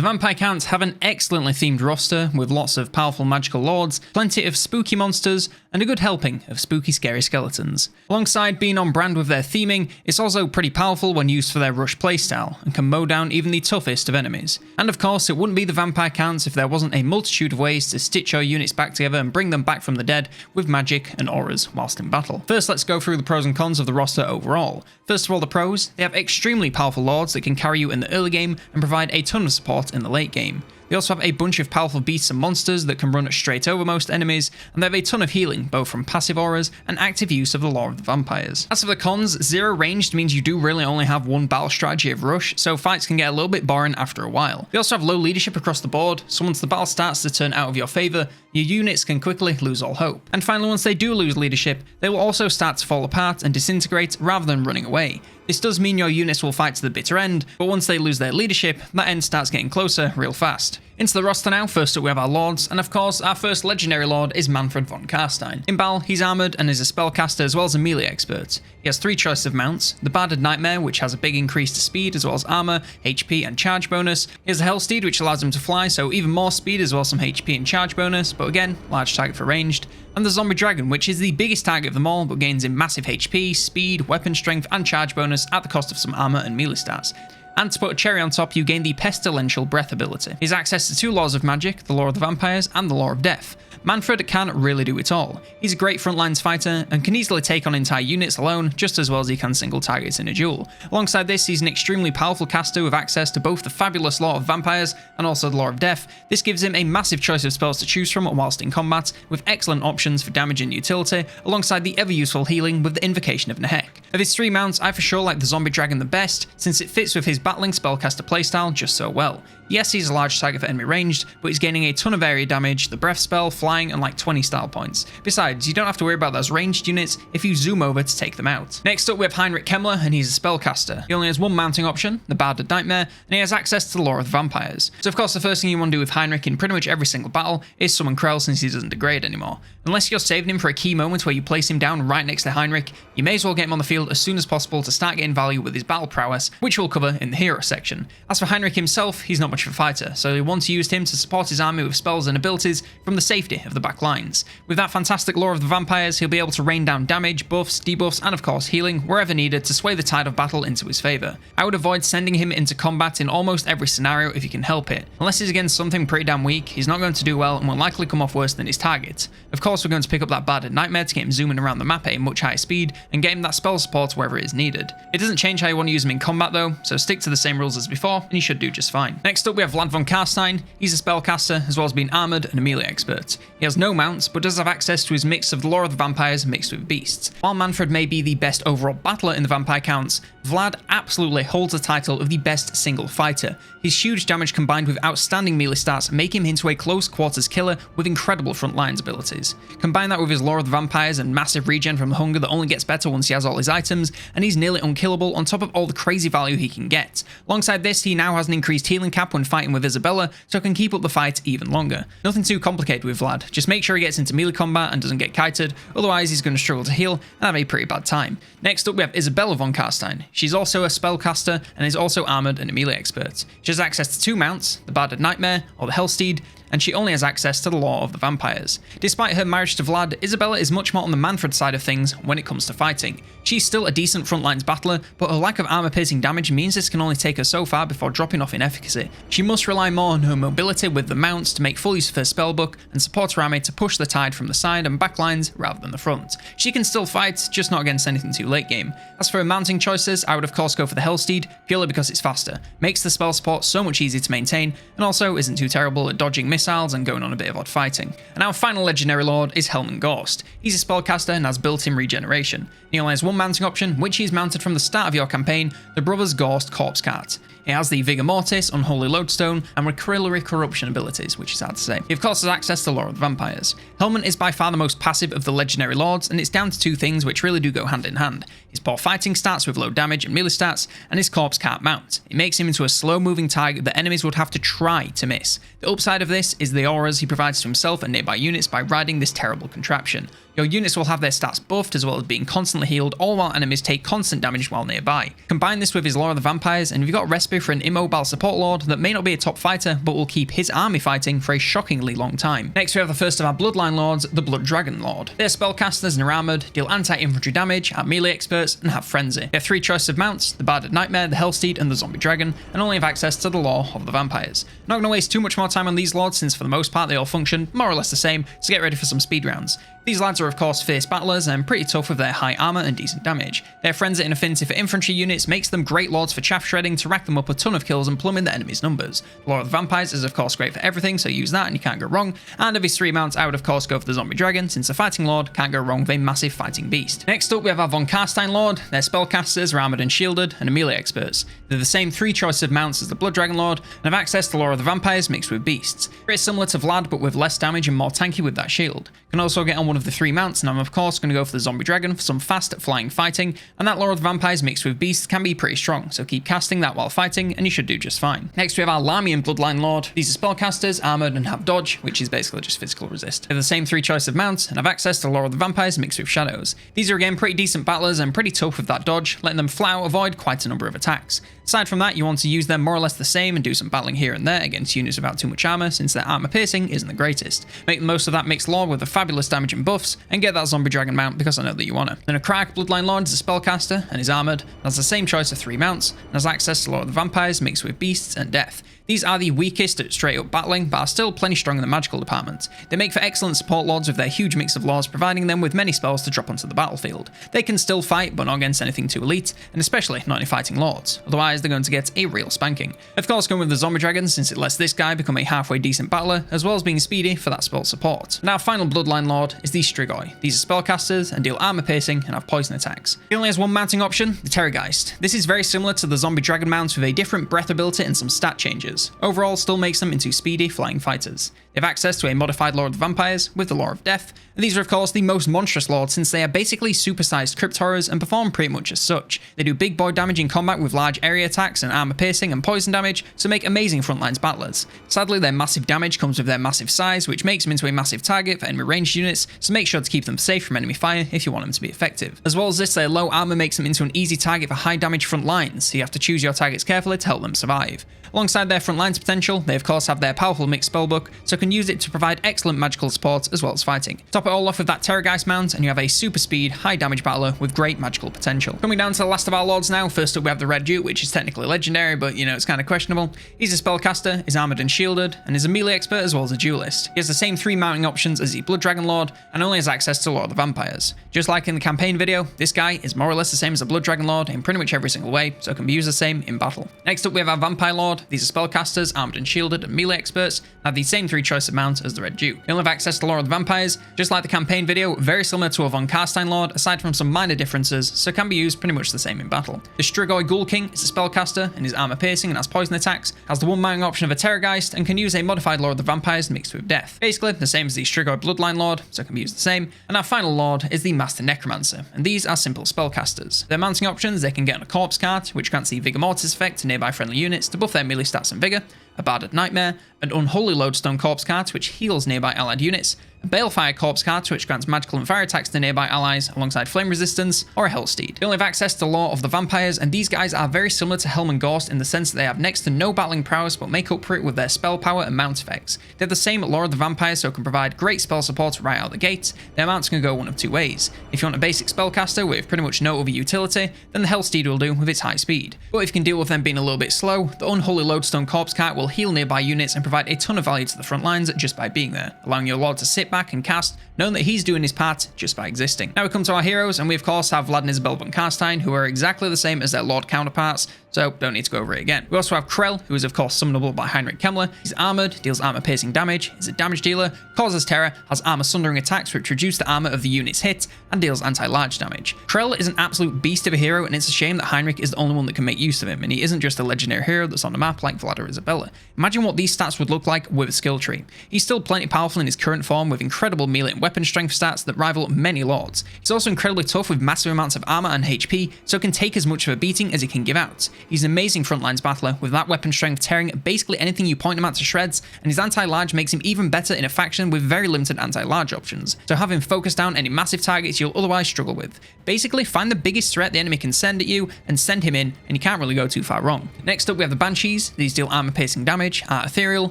The Vampire Counts have an excellently themed roster with lots of powerful magical lords, plenty of spooky monsters, and a good helping of spooky scary skeletons. Alongside being on brand with their theming, it's also pretty powerful when used for their rush playstyle, and can mow down even the toughest of enemies. And of course, it wouldn't be the Vampire Counts if there wasn't a multitude of ways to stitch your units back together and bring them back from the dead with magic and auras whilst in battle. First, let's go through the pros and cons of the roster overall. First of all, the pros: they have extremely powerful lords that can carry you in the early game and provide a ton of support in the late game. They also have a bunch of powerful beasts and monsters that can run straight over most enemies, and they have a ton of healing, both from passive auras and active use of the Lore of the Vampires. As for the cons, zero ranged means you do really only have one battle strategy of rush, so fights can get a little bit boring after a while. They also have low leadership across the board, so once the battle starts to turn out of your favour, your units can quickly lose all hope. And finally, once they do lose leadership, they will also start to fall apart and disintegrate rather than running away. This does mean your units will fight to the bitter end, but once they lose their leadership, that end starts getting closer real fast. Into the roster now. First up we have our lords, and of course our first legendary lord is Heinrich Von Kastein. In battle, he's armoured and is a spellcaster as well as a melee expert. He has three choices of mounts: the Barded Nightmare, which has a big increase to speed as well as armour, HP and charge bonus. He has the Hellsteed, which allows him to fly, so even more speed as well as some HP and charge bonus, but again, large target for ranged. And the Zombie Dragon, which is the biggest target of them all, but gains in massive HP, speed, weapon strength and charge bonus at the cost of some armour and melee stats. And to put a cherry on top, you gain the Pestilential Breath ability. He has access to two laws of magic, the Lore of the Vampires and the Lore of Death. Manfred can really do it all. He's a great frontlines fighter and can easily take on entire units alone, just as well as he can single targets in a duel. Alongside this, he's an extremely powerful caster with access to both the fabulous Lore of Vampires and also the Lore of Death. This gives him a massive choice of spells to choose from whilst in combat, with excellent options for damage and utility, alongside the ever useful healing with the Invocation of Nehek. Of his three mounts, I for sure like the Zombie Dragon the best, since it fits with his battling spellcaster playstyle just so well. Yes, he's a large target for enemy ranged, but he's gaining a ton of area damage, the breath spell, flying, and like 20 style points. Besides, you don't have to worry about those ranged units if you zoom over to take them out. Next up we have Heinrich Kemmler, and he's a spellcaster. He only has one mounting option, the Barded Nightmare, and he has access to the Lore of the Vampires. So of course the first thing you want to do with Heinrich in pretty much every single battle is summon Krell, since he doesn't degrade anymore. Unless you're saving him for a key moment where you place him down right next to Heinrich, you may as well get him on the field as soon as possible to start getting value with his battle prowess, which we'll cover in the hero section. As for Heinrich himself, he's not much of a fighter, so you want to use him to support his army with spells and abilities from the safety of the back lines. With that fantastic Lore of the Vampires, he'll be able to rain down damage, buffs, debuffs, and of course healing wherever needed to sway the tide of battle into his favour. I would avoid sending him into combat in almost every scenario if you can help it. Unless he's against something pretty damn weak, he's not going to do well and will likely come off worse than his target. Of course we're going to pick up that Barded Nightmare to get him zooming around the map at a much higher speed and get him that spell support wherever it is needed. It doesn't change how you want to use him in combat though, so stick to the same rules as before and he should do just fine. Next up we have Vlad Von Kastein. He's a spellcaster as well as being armoured and a melee expert. He has no mounts but does have access to his mix of the Lore of the Vampires mixed with beasts. While Manfred may be the best overall battler in the Vampire Counts, Vlad absolutely holds the title of the best single fighter. His huge damage combined with outstanding melee stats make him into a close quarters killer with incredible front lines abilities. Combine that with his Lore of the Vampires and massive regen from hunger that only gets better once he has all his items, and he's nearly unkillable on top of all the crazy value he can get. Alongside this, he now has an increased healing cap when fighting with Isabella, so can keep up the fight even longer. Nothing too complicated with Vlad, just make sure he gets into melee combat and doesn't get kited, otherwise he's going to struggle to heal and have a pretty bad time. Next up we have Isabella Von Kastein. She's also a spellcaster and is also armoured and a melee expert. She has access to two mounts, the Barded Nightmare or the Hellsteed, and she only has access to the Lore of the Vampires. Despite her marriage to Vlad, Isabella is much more on the Manfred side of things when it comes to fighting. She's still a decent frontlines battler, but her lack of armor piercing damage means this can only take her so far before dropping off in efficacy. She must rely more on her mobility with the mounts to make full use of her spellbook and support her army to push the tide from the side and back lines rather than the front. She can still fight, just not against anything too late game. As for her mounting choices, I would of course go for the Hellsteed, purely because it's faster, makes the spell support so much easier to maintain, and also isn't too terrible at dodging missiles and going on a bit of odd fighting. And our final legendary lord is Hellman Ghost. He's a spellcaster and has built-in regeneration. He only has one mounting option, which he's mounted from the start of your campaign, the Brothers Ghost Corpse Cart. It has the Vigor Mortis, Unholy Lodestone, and Recreatory Corruption abilities, which is hard to say. He of course has access to Lore of the Vampires. Hellman is by far the most passive of the legendary lords, and it's down to two things which really do go hand in hand. His poor fighting stats with low damage and melee stats, and his Corpse Cart mount. It makes him into a slow-moving target that enemies would have to try to miss. The upside of this is the auras he provides to himself and nearby units by riding this terrible contraption. Your units will have their stats buffed as well as being constantly healed, all while enemies take constant damage while nearby. Combine this with his Lord of the Vampires and you've got a recipe for an immobile support lord that may not be a top fighter but will keep his army fighting for a shockingly long time. Next we have the first of our Bloodline Lords, the Blooddragon Lord. They're spellcasters and are armoured, deal anti-infantry damage, are melee experts, and have frenzy. They have 3 choices of mounts, the Barded Nightmare, the Hellsteed, and the Zombie Dragon, and only have access to the lore of the vampires. Not going to waste too much more time on these lords since for the most part they all function more or less the same, so get ready for some speed rounds. These lads are of course fierce battlers and pretty tough with their high armour and decent damage. Their frenzy and affinity for infantry units makes them great lords for chaff shredding to rack them up a ton of kills and plumbing the enemy's numbers. The Lord of the Vampires is of course great for everything, so use that and you can't go wrong, and of his 3 mounts I would of course go for the Zombie Dragon since the Fighting Lord can't go wrong with a massive fighting beast. Next up we have our Von Carstein Lord. They're spellcasters, are armoured and shielded, and are melee experts. They're the same 3 choices of mounts as the Blooddragon Lord and have access to Lord of the Vampires mixed with beasts. Pretty similar to Vlad but with less damage and more tanky with that shield. Can also get on one of the 3 mounts, and I'm of course going to go for the Zombie Dragon for some fast flying fighting, and that Lord of the Vampires mixed with beasts can be pretty strong, so keep casting that while fighting and you should do just fine. Next we have our Larmian Bloodline Lord. These are spellcasters, armoured and have dodge, which is basically just physical resist. They're the same 3 choices of mounts and have access to Lord of the Vampires mixed with shadows. These are again pretty decent battlers and pretty tough with that dodge, letting them flat out avoid quite a number of attacks. Aside from that, you want to use them more or less the same and do some battling here and there against units without too much armour since their armour piercing isn't the greatest. Make the most of that mixed lore with the fabulous damage and buffs and get that Zombie Dragon mount because I know that you want it. Then a Necromancers Bloodline Lord is a spellcaster and is armoured, has the same choice of 3 mounts, and has access to Lord of the Vampires mixed with beasts and death. These are the weakest at straight up battling, but are still plenty strong in the magical department. They make for excellent support lords with their huge mix of lores, providing them with many spells to drop onto the battlefield. They can still fight, but not against anything too elite, and especially not any fighting lords. Otherwise, they're going to get a real spanking. Of course, going with the Zombie Dragon, since it lets this guy become a halfway decent battler, as well as being speedy for that spell support. And our final Bloodline Lord is the Strigoi. These are spellcasters and deal armor piercing and have poison attacks. He only has 1 mounting option, the Terra Geist. This is very similar to the Zombie Dragon mount with a different breath ability and some stat changes. Overall, still makes them into speedy flying fighters. They have access to a modified Lord of the Vampires with the Lore of Death, and these are of course the most monstrous lords since they are basically supersized Crypt Horrors and perform pretty much as such. They do big boy damage in combat with large area attacks and armor piercing and poison damage, so make amazing frontlines battlers. Sadly, their massive damage comes with their massive size, which makes them into a massive target for enemy ranged units, so make sure to keep them safe from enemy fire if you want them to be effective. As well as this, their low armor makes them into an easy target for high damage front lines, so you have to choose your targets carefully to help them survive. Alongside their front lines potential, they of course have their powerful mixed spellbook, so can use it to provide excellent magical support as well as fighting. Top it all off with that Terra Geist mount, and you have a super speed, high damage battler with great magical potential. Coming down to the last of our lords now, first up we have the Red Duke, which is technically legendary, but you know, it's kind of questionable. He's a spellcaster, is armoured and shielded, and is a melee expert as well as a duelist. He has the same 3 mounting options as the Blooddragon Lord, and only has access to Lord of the Vampires. Just like in the campaign video, this guy is more or less the same as the Blooddragon Lord in pretty much every single way, so can be used the same in battle. Next up we have our Vampire Lord. These are spellcasters, armoured and shielded, and melee experts, have the same 3 choice of mounts as the Red Duke. They only have access to Lord of the Vampires, just like the campaign video, very similar to a Von Carstein Lord, aside from some minor differences, so can be used pretty much the same in battle. The Strigoi Ghoul King is a spellcaster and is armor piercing and has poison attacks, has the 1 mounting option of a Terra Geist, and can use a modified Lord of the Vampires mixed with death. Basically, the same as the Strigoi Bloodline Lord, so can be used the same. And our final Lord is the Master Necromancer, and these are simple spellcasters. Their mounting options, they can get on a Corpse Cart, which grants the Vigor Mortis effect to nearby friendly units to buff their melee stats and vigor, a Barded Nightmare, an Unholy Lodestone Corpse Cart, which heals nearby allied units, a Balefire Corpse Cart, which grants magical and fire attacks to nearby allies alongside flame resistance, or a Hellsteed. They only have access to Lore of the Vampires, and these guys are very similar to Hellman Ghost in the sense that they have next to no battling prowess but make up for it with their spell power and mount effects. They have the same Lore of the Vampires, so can provide great spell support right out of the gate. Their mounts can go one of 2 ways. If you want a basic spellcaster with pretty much no other utility, then the Hellsteed will do with its high speed. But if you can deal with them being a little bit slow, the Unholy Lodestone Corpse Cart will heal nearby units and provide a ton of value to the front lines just by being there, allowing your Lord to sit back and cast, knowing that he's doing his part just by existing. Now we come to our heroes, and we of course have Vlad and Isabella Von Kastein, who are exactly the same as their Lord counterparts, so don't need to go over it again. We also have Krell, who is of course summonable by Heinrich Kemmler. He's armoured, deals armour piercing damage, is a damage dealer, causes terror, has armour sundering attacks which reduce the armour of the unit's hit, and deals anti-large damage. Krell is an absolute beast of a hero, and it's a shame that Heinrich is the only one that can make use of him, and he isn't just a legendary hero that's on the map like Vlad or Isabella. Imagine what these stats would look like with a skill tree. He's still plenty powerful in his current form with with incredible melee and weapon strength stats that rival many lords. He's also incredibly tough with massive amounts of armor and HP, so can take as much of a beating as he can give out. He's an amazing frontlines battler, with that weapon strength tearing basically anything you point him at to shreds, and his anti-large makes him even better in a faction with very limited anti-large options, so have him focus down any massive targets you'll otherwise struggle with. Basically, find the biggest threat the enemy can send at you and send him in, and you can't really go too far wrong. Next up we have the Banshees. These deal armor-piercing damage, are ethereal,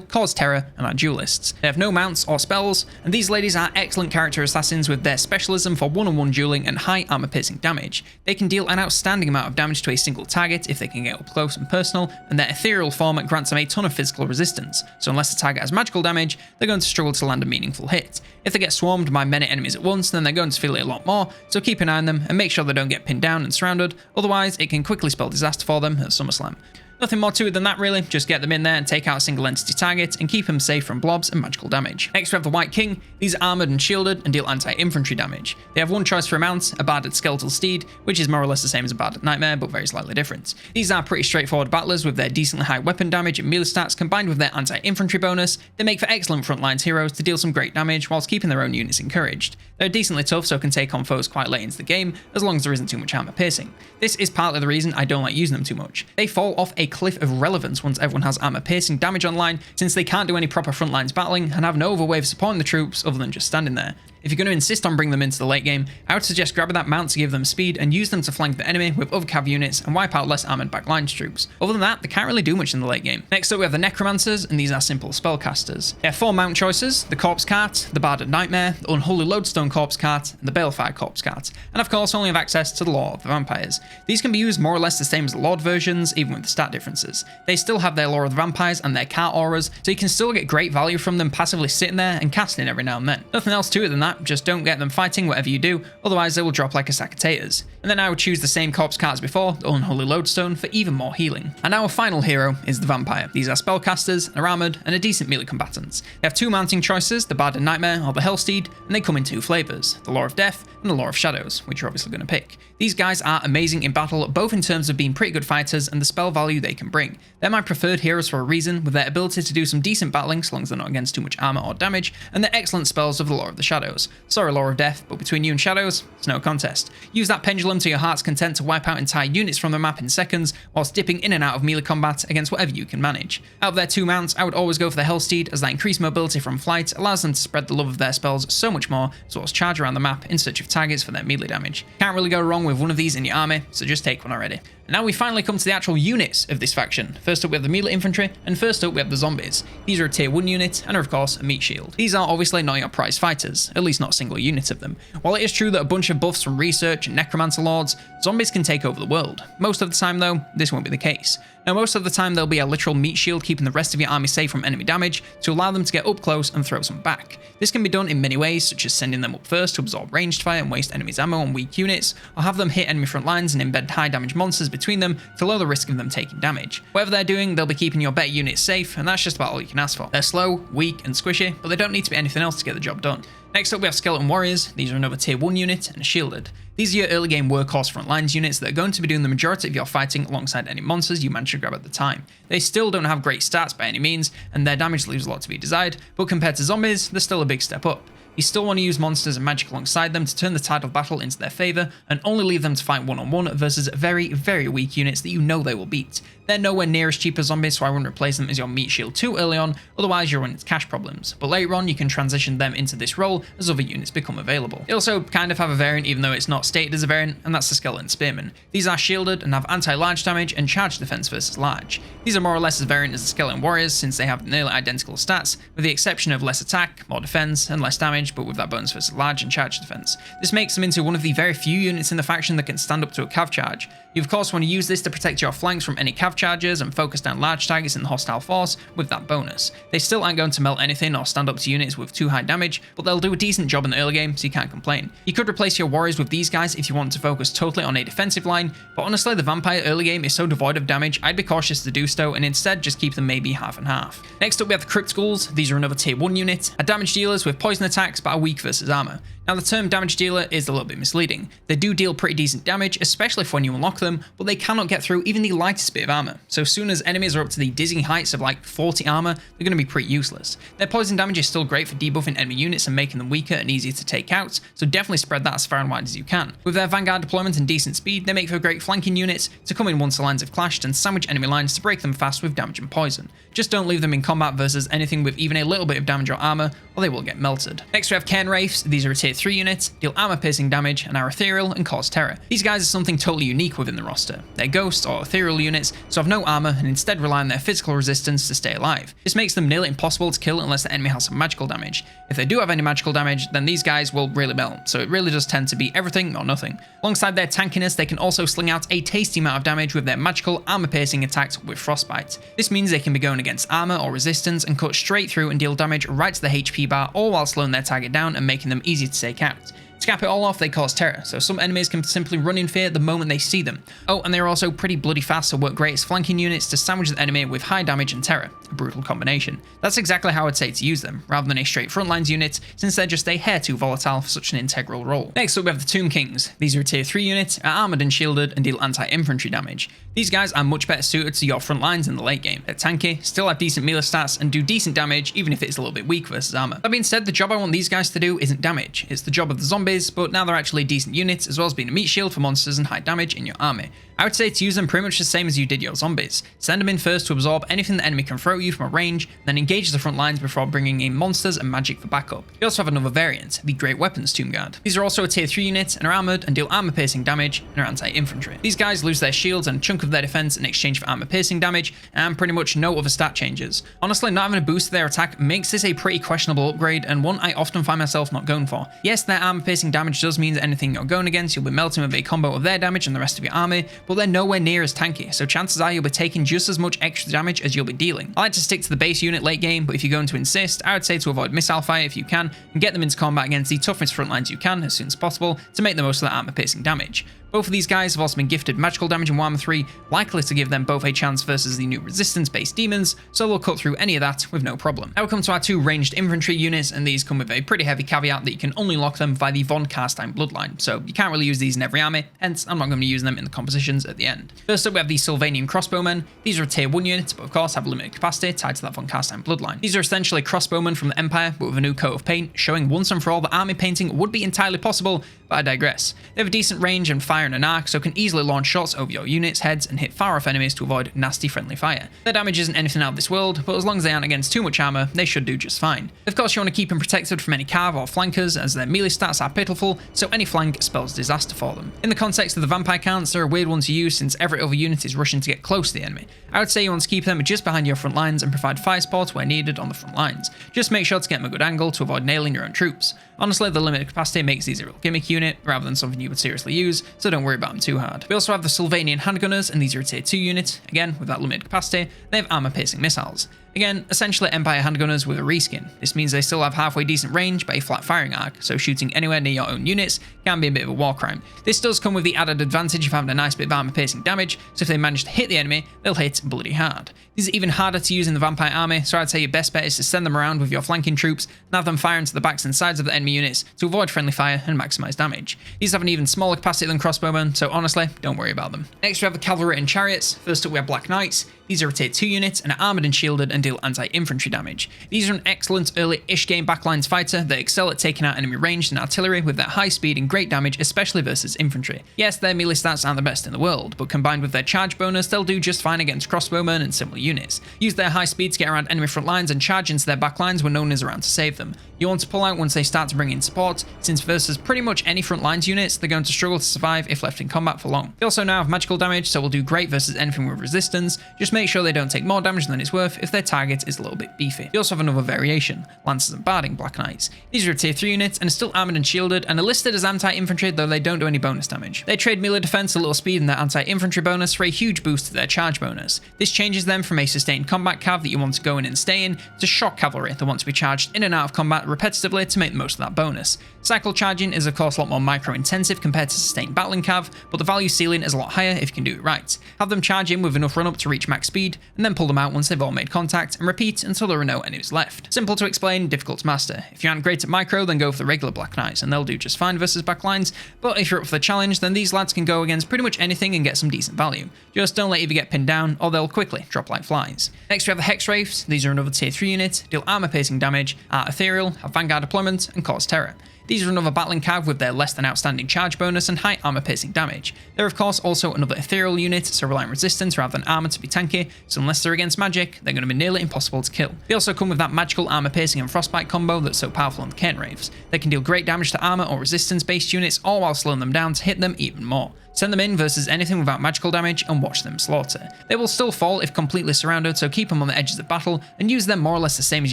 cause terror, and are duelists. They have no mounts or spells, and these ladies are excellent character assassins with their specialism for one-on-one dueling and high armor-piercing damage. They can deal an outstanding amount of damage to a single target if they can get up close and personal, and their ethereal form grants them a ton of physical resistance, so unless the target has magical damage, they're going to struggle to land a meaningful hit. If they get swarmed by many enemies at once, then they're going to feel it a lot more, so keep an eye on them and make sure they don't get pinned down and surrounded, otherwise it can quickly spell disaster for them at SummerSlam. Nothing more to it than that really, just get them in there and take out a single entity target and keep them safe from blobs and magical damage. Next we have the White King. These are armoured and shielded and deal anti-infantry damage. They have one choice for a mount, a barded skeletal steed, which is more or less the same as a barded nightmare but very slightly different. These are pretty straightforward battlers with their decently high weapon damage and melee stats combined with their anti-infantry bonus. They make for excellent frontlines heroes to deal some great damage whilst keeping their own units encouraged. They're decently tough so can take on foes quite late into the game as long as there isn't too much armor piercing. This is partly the reason I don't like using them too much. They fall off a cliff of relevance once everyone has armor piercing damage online, since they can't do any proper frontlines battling and have no other way of supporting the troops other than just standing there. If you're going to insist on bringing them into the late game, I would suggest grabbing that mount to give them speed and use them to flank the enemy with other cav units and wipe out less armoured backline troops. Other than that, they can't really do much in the late game. Next up we have the Necromancers, and these are simple spellcasters. They have 4 mount choices: the Corpse Cart, the Barded Nightmare, the Unholy Lodestone Corpse Cart, and the Balefire Corpse Cart, and of course only have access to the Lore of the Vampires. These can be used more or less the same as the Lord versions, even with the stat differences. They still have their Lore of the Vampires and their cart auras, so you can still get great value from them passively sitting there and casting every now and then. Nothing else to it than that, just don't get them fighting whatever you do, otherwise they will drop like a sack of taters. And then I would choose the same corpse cart as before, the Unholy Lodestone, for even more healing. And our final hero is the Vampire. These are spellcasters, are armoured, and are decent melee combatants. They have 2 mounting choices, the Barded Nightmare or the Hellsteed, and they come in 2 flavours, the Lore of Death and the Lore of Shadows, which you're obviously going to pick. These guys are amazing in battle, both in terms of being pretty good fighters and the spell value they can bring. They're my preferred heroes for a reason, with their ability to do some decent battling so long as they're not against too much armour or damage, and their excellent spells of the Lore of the Shadows. Sorry Lore of Death, but between you and Shadows, it's no contest. Use that pendulum to your heart's content to wipe out entire units from the map in seconds, whilst dipping in and out of melee combat against whatever you can manage. Out of their 2 mounts, I would always go for the Hellsteed, as that increased mobility from flight allows them to spread the love of their spells so much more, as well as charge around the map in search of targets for their melee damage. Can't really go wrong with one of these in your army, so just take one already. And now we finally come to the actual units of this faction. First up we have the melee infantry, and first up we have the zombies. These are a tier 1 unit, and are of course a meat shield. These are obviously not your prize fighters, at least not a single unit of them. While it is true that a bunch of buffs from research and necromancer lords, zombies can take over the world. Most of the time though, this won't be the case. Now most of the time there'll be a literal meat shield keeping the rest of your army safe from enemy damage to allow them to get up close and throw some back. This can be done in many ways, such as sending them up first to absorb ranged fire and waste enemies' ammo on weak units, or have them hit enemy front lines and embed high damage monsters between them to lower the risk of them taking damage. Whatever they're doing, they'll be keeping your better units safe, and that's just about all you can ask for. They're slow, weak, and squishy, but they don't need to be anything else to get the job done. Next up we have Skeleton Warriors. These are another tier 1 unit and are shielded. These are your early game workhorse frontlines units that are going to be doing the majority of your fighting alongside any monsters you manage to grab at the time. They still don't have great stats by any means, and their damage leaves a lot to be desired, but compared to zombies, they're still a big step up. You still want to use monsters and magic alongside them to turn the tide of battle into their favour, and only leave them to fight one-on-one versus very, very weak units that you know they will beat. They're nowhere near as cheap as zombies, so I wouldn't replace them as your meat shield too early on, otherwise you'll run into cash problems. But later on you can transition them into this role as other units become available. They also kind of have a variant even though it's not stated as a variant, and that's the Skeleton Spearman. These are shielded and have anti-large damage and charge defense versus large. These are more or less as variant as the Skeleton Warriors since they have nearly identical stats, with the exception of less attack, more defense, and less damage, but with that bonus versus large and charge defense. This makes them into one of the very few units in the faction that can stand up to a cav charge. You of course want to use this to protect your flanks from any cav charges and focus down large targets in the hostile force with that bonus. They still aren't going to melt anything or stand up to units with too high damage, but they'll do a decent job in the early game, so you can't complain. You could replace your warriors with these guys if you want to focus totally on a defensive line, but honestly the vampire early game is so devoid of damage, I'd be cautious to do so and instead just keep them maybe half and half. Next up we have the Crypt Goals. These are another tier 1 unit, are damage dealers with poison attack, attacks but are weak versus armor. Now the term damage dealer is a little bit misleading. They do deal pretty decent damage, especially when you unlock them, but they cannot get through even the lightest bit of armor. So as soon as enemies are up to the dizzying heights of like 40 armor, they're going to be pretty useless. Their poison damage is still great for debuffing enemy units and making them weaker and easier to take out, so definitely spread that as far and wide as you can. With their vanguard deployment and decent speed, they make for great flanking units to come in once the lines have clashed and sandwich enemy lines to break them fast with damage and poison. Just don't leave them in combat versus anything with even a little bit of damage or armor, or they will get melted. Next we have Cairn Wraiths. These are a tier 3 unit, deal armor piercing damage and are ethereal and cause terror. These guys are something totally unique within the roster. They're ghosts or ethereal units, so have no armor and instead rely on their physical resistance to stay alive. This makes them nearly impossible to kill unless the enemy has some magical damage. If they do have any magical damage, then these guys will really melt, so it really does tend to be everything or nothing. Alongside their tankiness, they can also sling out a tasty amount of damage with their magical armor piercing attacks with frostbite. This means they can be going against armor or resistance and cut straight through and deal damage right to the HP bar, all while slowing their target down and making them easy to take out. To cap it all off, they cause terror, so some enemies can simply run in fear the moment they see them. Oh, and they're also pretty bloody fast, so work great as flanking units to sandwich the enemy with high damage and terror. A brutal combination. That's exactly how I'd say to use them, rather than a straight frontlines unit, since they're just a hair too volatile for such an integral role. Next up we have the Tomb Kings. These are a tier 3 unit, are armoured and shielded, and deal anti-infantry damage. These guys are much better suited to your front lines in the late game. They're tanky, still have decent melee stats, and do decent damage even if it's a little bit weak versus armor. That being said, the job I want these guys to do isn't damage. It's the job of the zombies, but now they're actually decent units, as well as being a meat shield for monsters and high damage in your army. I would say to use them pretty much the same as you did your zombies. Send them in first to absorb anything the enemy can throw at you from a range, then engage the front lines before bringing in monsters and magic for backup. You also have another variant, the Great Weapons Tomb Guard. These are also a tier 3 unit and are armoured and deal armor piercing damage and are anti-infantry. These guys lose their shields and a chunk of their defense in exchange for armor piercing damage and pretty much no other stat changes. Honestly, not having a boost to their attack makes this a pretty questionable upgrade and one I often find myself not going for. Yes, their armor piercing damage does mean that anything you're going against you'll be melting with a combo of their damage and the rest of your army, but they're nowhere near as tanky, so chances are you'll be taking just as much extra damage as you'll be dealing. I like to stick to the base unit late game, but if you're going to insist, I would say to avoid missile fire if you can, and get them into combat against the toughest front lines you can as soon as possible to make the most of that armor piercing damage. Both of these guys have also been gifted magical damage in Warhammer 3, likely to give them both a chance versus the new resistance-based demons, so they'll cut through any of that with no problem. Now we come to our 2 ranged infantry units, and these come with a pretty heavy caveat that you can only lock them via the Von Kastein bloodline, so you can't really use these in every army, hence I'm not going to be using them in the compositions at the end. First up we have the Sylvanian crossbowmen. These are a tier 1 unit, but of course have limited capacity tied to that Von Kastein bloodline. These are essentially crossbowmen from the Empire, but with a new coat of paint, showing once and for all that army painting would be entirely possible, but I digress. They have a decent range and fire and an arc, so can easily launch shots over your units' heads and hit far off enemies to avoid nasty friendly fire. Their damage isn't anything out of this world, but as long as they aren't against too much armor, they should do just fine. Of course, you want to keep them protected from any cav or flankers, as their melee stats are pitiful, so any flank spells disaster for them. In the context of the vampire counts, they're a weird one to use since every other unit is rushing to get close to the enemy. I would say you want to keep them just behind your front lines and provide fire support where needed on the front lines. Just make sure to get them a good angle to avoid nailing your own troops. Honestly, the limited capacity makes these a real gimmick unit rather than something you would seriously use, so don't worry about them too hard. We also have the Sylvanian Handgunners, and these are a tier 2 unit. Again, with that limited capacity, they have armor piercing missiles. Again, essentially Empire Handgunners with a reskin. This means they still have halfway decent range but a flat firing arc, so shooting anywhere near your own units can be a bit of a war crime. This does come with the added advantage of having a nice bit of armor piercing damage, so if they manage to hit the enemy, they'll hit bloody hard. These are even harder to use in the vampire army, so I'd say your best bet is to send them around with your flanking troops and have them fire into the backs and sides of the enemy units to avoid friendly fire and maximize damage. These have an even smaller capacity than crossbowmen, so honestly, don't worry about them. Next we have the Cavalry and Chariots. First up we have Black Knights. These are a tier 2 unit and are armoured and shielded and deal anti-infantry damage. These are an excellent early-ish game backlines fighter that excel at taking out enemy ranged and artillery with their high speed and great damage, especially versus infantry. Yes, their melee stats aren't the best in the world, but combined with their charge bonus, they'll do just fine against crossbowmen and similar units. Use their high speed to get around enemy front lines and charge into their backlines when no one is around to save them. You want to pull out once they start to bring in support, since versus pretty much any front lines units, they're going to struggle to survive if left in combat for long. They also now have magical damage, so will do great versus anything with resistance. Just make sure they don't take more damage than it's worth if their target is a little bit beefy. You also have another variation, Lancers and Barding Black Knights. These are a tier 3 unit and are still armoured and shielded and are listed as anti-infantry, though they don't do any bonus damage. They trade melee defense, a little speed, and their anti-infantry bonus for a huge boost to their charge bonus. This changes them from a sustained combat cav that you want to go in and stay in to shock cavalry that want to be charged in and out of combat repetitively to make the most of that bonus. Cycle charging is of course a lot more micro intensive compared to sustained battling cav, but the value ceiling is a lot higher if you can do it right. Have them charge in with enough run up to reach max speed, and then pull them out once they've all made contact, and repeat until there are no enemies left. Simple to explain, difficult to master. If you aren't great at micro, then go for the regular Black Knights, and they'll do just fine versus backlines, but if you're up for the challenge, then these lads can go against pretty much anything and get some decent value. Just don't let either get pinned down, or they'll quickly drop like flies. Next we have the Hex Wraiths. These are another tier 3 unit, deal armor piercing damage, are ethereal, have vanguard deployment, and cause terror. These are another battling cav with their less than outstanding charge bonus and high armor piercing damage. They're of course also another ethereal unit, so rely on resistance rather than armor to be tanky, so unless they're against magic, they're going to be nearly impossible to kill. They also come with that magical armor piercing and frostbite combo that's so powerful on the Cairn Wraiths. They can deal great damage to armor or resistance based units, all while slowing them down to hit them even more. Send them in versus anything without magical damage and watch them slaughter. They will still fall if completely surrounded, so keep them on the edges of battle and use them more or less the same as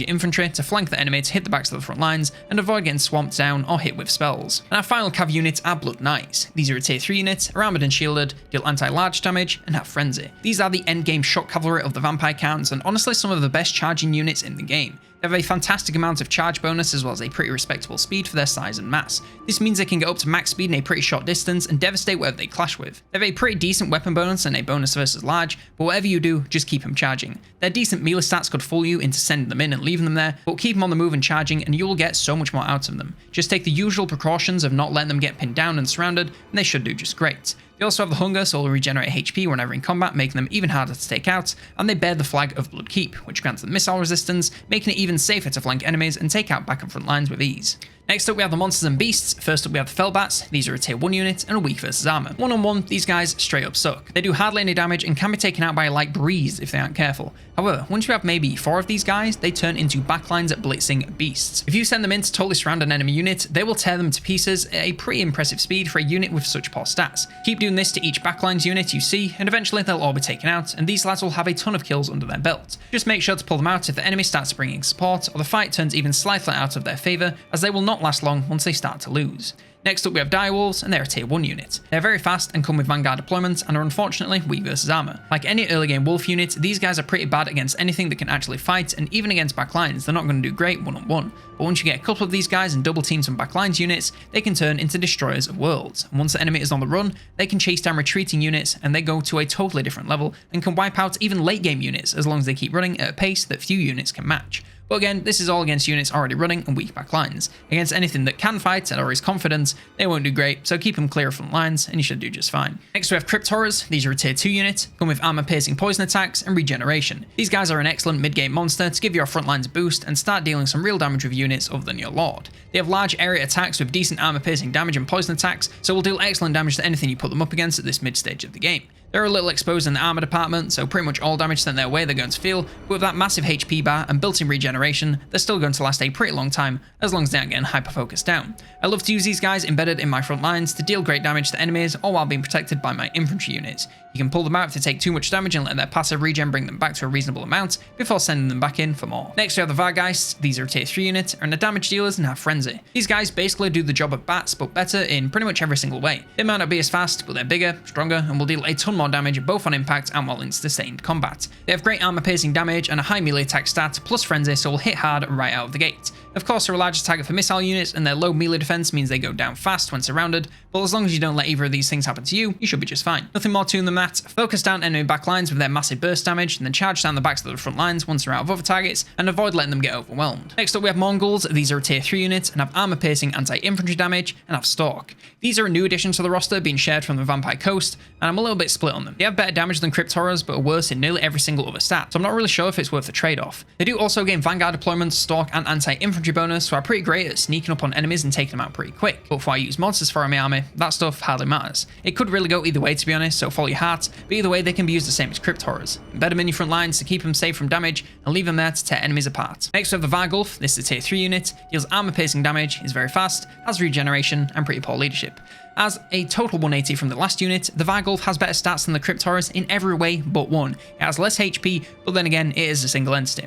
your infantry to flank the enemy to hit the backs of the front lines and avoid getting swamped down or hit with spells. And our final cav units are Blood Knights. These are a tier 3 unit, are armored and shielded, deal anti-large damage and have frenzy. These are the endgame shock cavalry of the vampire counts and honestly some of the best charging units in the game. They have a fantastic amount of charge bonus as well as a pretty respectable speed for their size and mass. This means they can get up to max speed in a pretty short distance and devastate whatever they clash with. They have a pretty decent weapon bonus and a bonus versus large, but whatever you do, just keep them charging. Their decent melee stats could fool you into sending them in and leaving them there, but keep them on the move and charging and you will get so much more out of them. Just take the usual precautions of not letting them get pinned down and surrounded, and they should do just great. They also have the hunger, so they'll regenerate HP whenever in combat, making them even harder to take out, and they bear the flag of Blood Keep, which grants them missile resistance, making it even safer to flank enemies and take out back and front lines with ease. Next up we have the monsters and beasts. First up we have the Fellbats. These are a tier 1 unit and a weak versus armor. One on one, these guys straight up suck. They do hardly any damage and can be taken out by a light breeze if they aren't careful. However, once you have maybe 4 of these guys, they turn into backlines at blitzing beasts. If you send them in to totally surround an enemy unit, they will tear them to pieces at a pretty impressive speed for a unit with such poor stats. Keep doing this to each backlines unit you see, and eventually they'll all be taken out, and these lads will have a ton of kills under their belt. Just make sure to pull them out if the enemy starts bringing support, or the fight turns even slightly out of their favour, as they will not last long once they start to lose. Next up we have Direwolves, and they're a tier 1 unit. They're very fast and come with vanguard deployment and are unfortunately weak versus armor. Like any early game wolf unit, these guys are pretty bad against anything that can actually fight, and even against backlines they're not going to do great one on one. But once you get a couple of these guys and double team some backlines units, they can turn into destroyers of worlds. And once the enemy is on the run, they can chase down retreating units and they go to a totally different level and can wipe out even late game units as long as they keep running at a pace that few units can match. But again, this is all against units already running and weak backlines. Against anything that can fight or is confident, they won't do great, so keep them clear of front lines and you should do just fine. Next we have Crypt Horrors. These are a tier 2 unit, come with armor piercing poison attacks and regeneration. These guys are an excellent mid-game monster to give your front lines a boost and start dealing some real damage with units other than your Lord. They have large area attacks with decent armor piercing damage and poison attacks, so will deal excellent damage to anything you put them up against at this mid stage of the game. They're a little exposed in the armor department, so pretty much all damage sent their way they're going to feel, but with that massive HP bar and built-in regeneration, they're still going to last a pretty long time, as long as they aren't getting hyper-focused down. I love to use these guys embedded in my front lines to deal great damage to enemies, all while being protected by my infantry units. You can pull them out if they take too much damage and let their passive regen bring them back to a reasonable amount, before sending them back in for more. Next we have the Vargeists. These are a tier 3 unit, and are damage dealers and have frenzy. These guys basically do the job of bats, but better in pretty much every single way. They might not be as fast, but they're bigger, stronger, and will deal a ton more damage both on impact and while in sustained combat. They have great armor piercing damage and a high melee attack stat plus frenzy, so will hit hard right out of the gate. Of course, they're a large target for missile units, and their low melee defense means they go down fast when surrounded, but as long as you don't let either of these things happen to you, you should be just fine. Nothing more to them than that. Focus down enemy backlines with their massive burst damage, and then charge down the backs of the front lines once they're out of other targets, and avoid letting them get overwhelmed. Next up we have Mongols. These are a tier 3 unit, and have armor piercing anti-infantry damage, and have Stalk. These are a new addition to the roster, being shared from the Vampire Coast, and I'm a little bit split on them. They have better damage than Crypt Horrors, but are worse in nearly every single other stat, so I'm not really sure if it's worth the trade-off. They do also gain vanguard deployment, Stalk, and anti-infantry bonus, so are pretty great at sneaking up on enemies and taking them out pretty quick. But before I use monsters for my army, that stuff hardly matters. It could really go either way to be honest, so follow your heart, but either way they can be used the same as Crypt Horrors. Embed them in your front lines to keep them safe from damage, and leave them there to tear enemies apart. Next we have the Vagolf. This is a tier 3 unit, deals armor piercing damage, is very fast, has regeneration, and pretty poor leadership. As a total 180 from the last unit, the Vagolf has better stats than the Crypt Horrors in every way but one. It has less HP, but then again it is a single entity.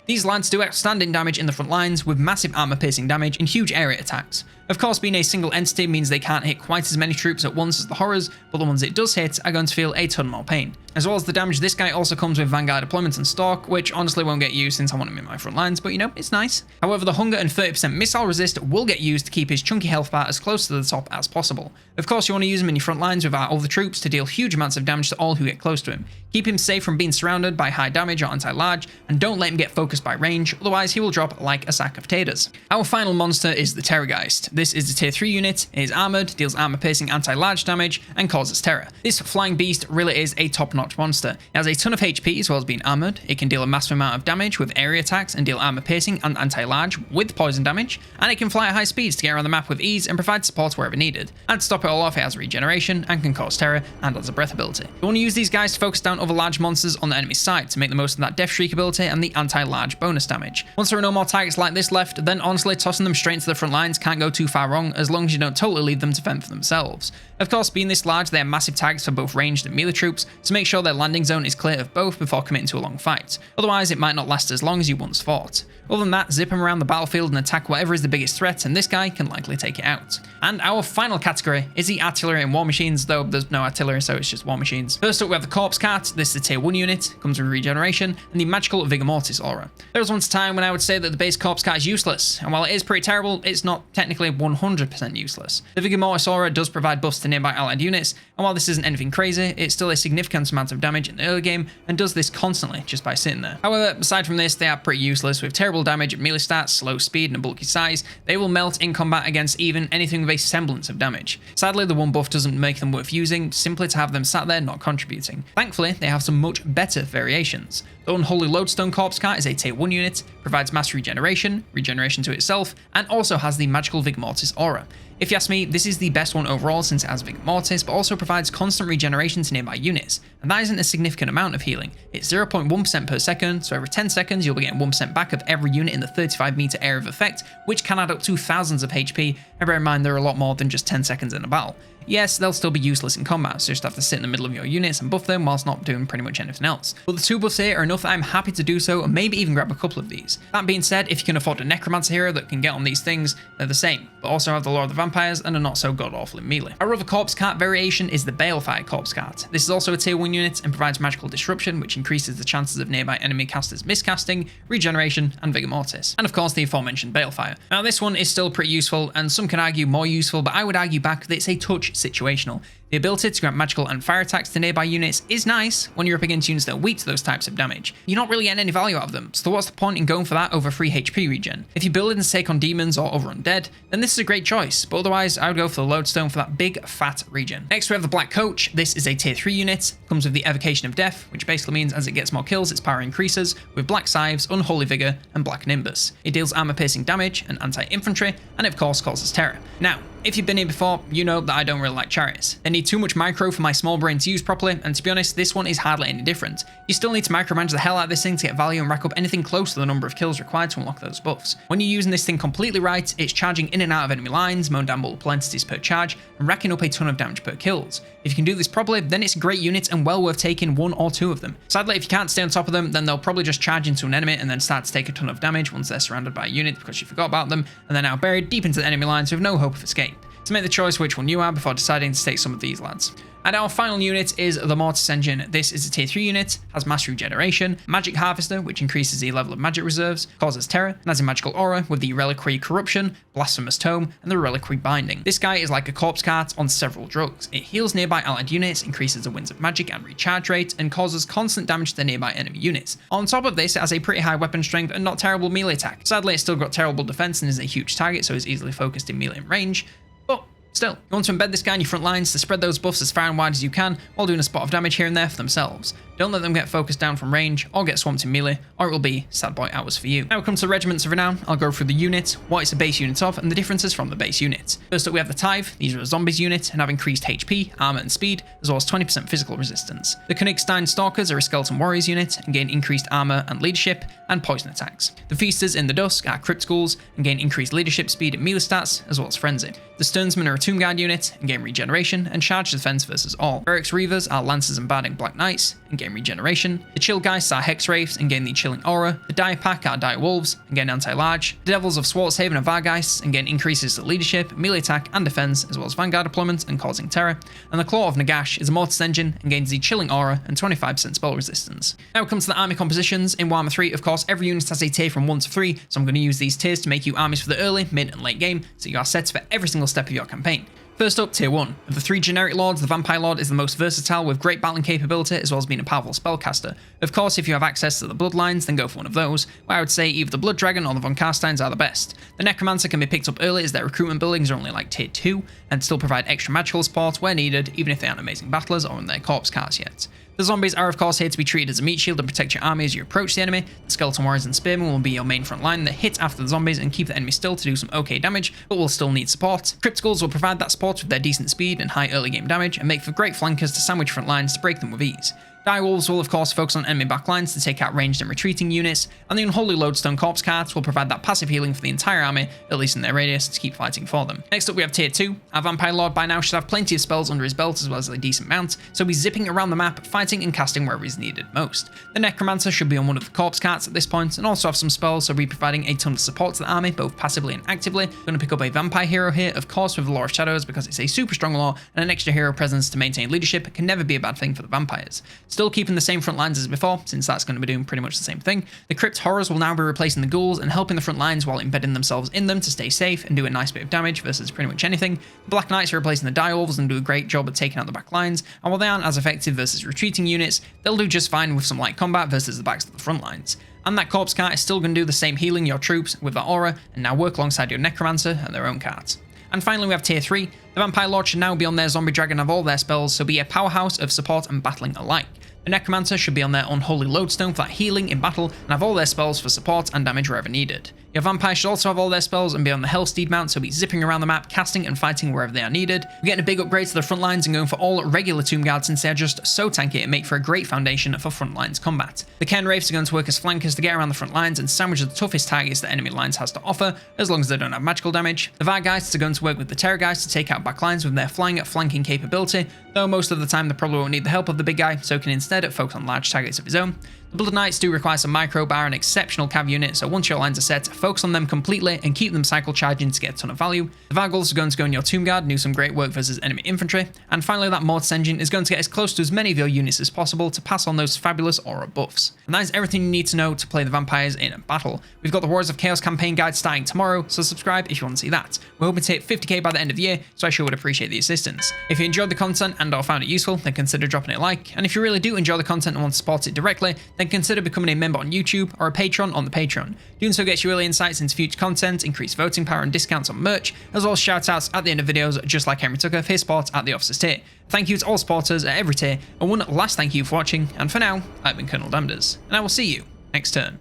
These lads do outstanding damage in the front lines with massive armor piercing damage and huge area attacks. Of course, being a single entity means they can't hit quite as many troops at once as the Horrors, but the ones it does hit are going to feel a ton more pain. As well as the damage, this guy also comes with Vanguard deployment and Stalk, which honestly won't get used since I want him in my front lines, but you know, it's nice. However, the Hunger and 30% missile resist will get used to keep his chunky health bar as close to the top as possible. Of course, you want to use him in your front lines with our other troops to deal huge amounts of damage to all who get close to him. Keep him safe from being surrounded by high damage or anti-large, and don't let him get focused by range, otherwise he will drop like a sack of taters. Our final monster is the Terra Geist. This is a tier 3 unit, it is armoured, deals armour-piercing anti-large damage, and causes terror. This flying beast really is a top-notch monster. It has a ton of HP as well as being armoured, it can deal a massive amount of damage with area attacks and deal armour-piercing and anti-large with poison damage, and it can fly at high speeds to get around the map with ease and provide support wherever needed. And to top it all off, it has regeneration and can cause terror and has a breath ability. You want to use these guys to focus down other large monsters on the enemy's side to make the most of that Death Streak ability and the anti-large bonus damage. Once there are no more targets like this left, then honestly tossing them straight into the front lines can't go too far wrong as long as you don't totally leave them to fend for themselves. Of course, being this large, they are massive targets for both ranged and melee troops, so make sure their landing zone is clear of both before committing to a long fight. Otherwise, it might not last as long as you once thought. Other than that, zip them around the battlefield and attack whatever is the biggest threat, and this guy can likely take it out. And our final category is the artillery and war machines, though there's no artillery, so it's just war machines. First up, we have the Corpse Cart. This is a tier 1 unit, comes with regeneration, and the magical Vigor Mortis aura. There was once a time when I would say that the base Corpse Cart is useless, and while it is pretty terrible, it's not technically 100% useless. The Vigor Mortis aura does provide buffs to nearby allied units, and while this isn't anything crazy, it's still a significant amount of damage in the early game, and does this constantly just by sitting there. However, aside from this, they are pretty useless with terrible damage at melee stats, slow speed, and a bulky size. They will melt in combat against even anything with a semblance of damage. Sadly, the one buff doesn't make them worth using, simply to have them sat there not contributing. Thankfully, they have some much better variations. The Unholy Lodestone Corpse Cart is a tier 1 unit, provides mass regeneration, regeneration to itself, and also has the magical Vigor Mortis aura. If you ask me, this is the best one overall since it has Vigor Mortis, but also provides constant regeneration to nearby units, and that isn't a significant amount of healing. It's 0.1% per second, so every 10 seconds you'll be getting 1% back of every unit in the 35 meter area of effect, which can add up to thousands of HP, and bear in mind there are a lot more than just 10 seconds in a battle. Yes, they'll still be useless in combat, so you just have to sit in the middle of your units and buff them whilst not doing pretty much anything else. But the 2 buffs here are enough that I'm happy to do so, and maybe even grab a couple of these. That being said, if you can afford a Necromancer hero that can get on these things, they're the same, but also have the Lord of the Vampires and are not so god-awful in melee. Our other Corpse Cart variation is the Balefire Corpse Cart. This is also a tier 1 unit and provides magical disruption, which increases the chances of nearby enemy casters miscasting, regeneration, and Vigor Mortis. And of course the aforementioned Balefire. Now this one is still pretty useful, and some can argue more useful, but I would argue back that it's a touch situational. The ability to grant magical and fire attacks to nearby units is nice when you're up against units that are weak to those types of damage. You're not really getting any value out of them, so what's the point in going for that over free HP regen? If you build it to take on demons or other undead, then this is a great choice, but otherwise I would go for the Lodestone for that big fat regen. Next we have the Black Coach. This is a tier 3 unit, comes with the Evocation of Death, which basically means as it gets more kills its power increases, with Black Scythes, Unholy Vigor, and Black Nimbus. It deals armor piercing damage and anti-infantry, and of course causes terror. Now, if you've been here before, you know that I don't really like chariots. They need too much micro for my small brain to use properly, and to be honest, this one is hardly any different. You still need to micromanage the hell out of this thing to get value and rack up anything close to the number of kills required to unlock those buffs. When you're using this thing completely right, it's charging in and out of enemy lines, mowing down multiple entities per charge, and racking up a ton of damage per kills. If you can do this properly, then it's a great unit and well worth taking 1 or 2 of them. Sadly, if you can't stay on top of them, then they'll probably just charge into an enemy and then start to take a ton of damage once they're surrounded by a unit because you forgot about them, and they're now buried deep into the enemy lines with no hope of escape. So make the choice which one you are before deciding to take some of these lads. And our final unit is the Mortise Engine. This is a tier 3 unit, has mass regeneration, Magic Harvester, which increases the level of magic reserves, causes terror, and has a magical aura with the Reliquary Corruption, Blasphemous Tome, and the Reliquary Binding. This guy is like a Corpse Cart on several drugs. It heals nearby allied units, increases the Winds of Magic and recharge rate, and causes constant damage to nearby enemy units. On top of this, it has a pretty high weapon strength and not terrible melee attack. Sadly, it's still got terrible defense and is a huge target, so is easily focused in melee and range. But still, you want to embed this guy in your front lines to spread those buffs as far and wide as you can while doing a spot of damage here and there for themselves. Don't let them get focused down from range or get swamped in melee, or it will be sad boy hours for you. Now we come to Regiments of Renown. I'll go through the unit, what it's a base unit of, and the differences from the base unit. First up we have the Tithe. These are a zombies unit and have increased HP, armor and speed, as well as 20% physical resistance. The Königstein Stalkers are a skeleton warriors unit and gain increased armor and leadership and poison attacks. The Feasters in the Dusk are Crypt Goals and gain increased leadership, speed and melee stats, as well as frenzy. The Sternsmen are a Tomb Guard unit and gain regeneration and charge defense versus all. Eric's Reavers are Lancers and Barding Black Knights and gain regeneration. The Chill Geists are Hex Wraiths and gain the Chilling Aura. The Dire Pack are Dire Wolves and gain anti-large. The Devils of Swartzhaven are Vargeists and gain increases to leadership, melee attack and defense, as well as Vanguard deployment and causing terror. And the Claw of Nagash is a Mortise Engine and gains the Chilling Aura and 25% spell resistance. Now it comes to the army compositions. In Warhammer 3, of course, every unit has a tier from 1 to 3, so I'm going to use these tiers to make you armies for the early, mid and late game, so you are set for every single step of your campaign. First up, Tier 1. Of the 3 generic lords, the Vampire Lord is the most versatile with great battling capability as well as being a powerful spellcaster. Of course, if you have access to the Bloodlines, then go for one of those, where I would say either the Blood Dragon or the Von Kasteins are the best. The Necromancer can be picked up early as their recruitment buildings are only like Tier 2, and still provide extra magical support where needed, even if they aren't amazing battlers or on their corpse cards yet. The zombies are of course here to be treated as a meat shield and protect your army as you approach the enemy. The Skeleton Warriors and Spearman will be your main front line that hit after the zombies and keep the enemy still to do some okay damage, but will still need support. Crypt Goals will provide that support with their decent speed and high early game damage and make for great flankers to sandwich front lines to break them with ease. Dire Wolves will of course focus on enemy backlines to take out ranged and retreating units, and the Unholy Lodestone Corpse cards will provide that passive healing for the entire army, at least in their radius, to keep fighting for them. Next up we have Tier 2. Our Vampire Lord by now should have plenty of spells under his belt as well as a decent mount, so he's zipping around the map, fighting and casting wherever he's needed most. The Necromancer should be on one of the corpse cards at this point, and also have some spells, so be providing a ton of support to the army, both passively and actively. We're going to pick up a Vampire hero here, of course with the Law of Shadows, because it's a super strong law, and an extra hero presence to maintain leadership can never be a bad thing for the vampires. Still keeping the same front lines as before, since that's going to be doing pretty much the same thing. The Crypt Horrors will now be replacing the ghouls and helping the front lines while embedding themselves in them to stay safe and do a nice bit of damage versus pretty much anything. The Black Knights are replacing the Dire Wolves and do a great job at taking out the back lines, and while they aren't as effective versus retreating units, they'll do just fine with some light combat versus the backs of the front lines. And that Corpse cart is still going to do the same healing your troops with that aura, and now work alongside your Necromancer and their own cards. And finally we have Tier 3. The Vampire Lord should now be on their Zombie Dragon of all their spells, so be a powerhouse of support and battling alike. The Necromancer should be on their Unholy Lodestone for that healing in battle and have all their spells for support and damage wherever needed. Your Vampire should also have all their spells and be on the Hellsteed mount, so be zipping around the map, casting and fighting wherever they are needed. We're getting a big upgrade to the front lines and going for all regular Tomb Guards since they are just so tanky and make for a great foundation for front lines combat. The Ken Wraiths are going to work as flankers to get around the front lines and sandwich the toughest targets that enemy lines has to offer, as long as they don't have magical damage. The Vargeists are going to work with the Terra Geist to take out back lines with their flanking capability, though most of the time they probably won't need the help of the big guy, so can instead focus on large targets of his own. The Blood Knights do require some micro bar and exceptional cav unit, so once your lines are set, focus on them completely and keep them cycle charging to get a ton of value. The Vagolfs are going to go in your Tomb Guard and do some great work versus enemy infantry. And finally that Mortise Engine is going to get as close to as many of your units as possible to pass on those fabulous aura buffs. And that is everything you need to know to play the vampires in a battle. We've got the Warriors of Chaos campaign guide starting tomorrow, so subscribe if you want to see that. We're hoping to hit 50k by the end of the year, so I sure would appreciate the assistance. If you enjoyed the content and or found it useful, then consider dropping it a like. And if you really do enjoy the content and want to support it directly, then consider becoming a member on YouTube or a patron on the Patreon. Doing so gets you early insights into future content, increased voting power and discounts on merch, as well as shoutouts at the end of videos just like Henry Tucker for his support at the Officers tier. Thank you to all supporters at every tier, and one last thank you for watching, and for now, I've been COLONELDAMNEDERS, and I will see you next turn.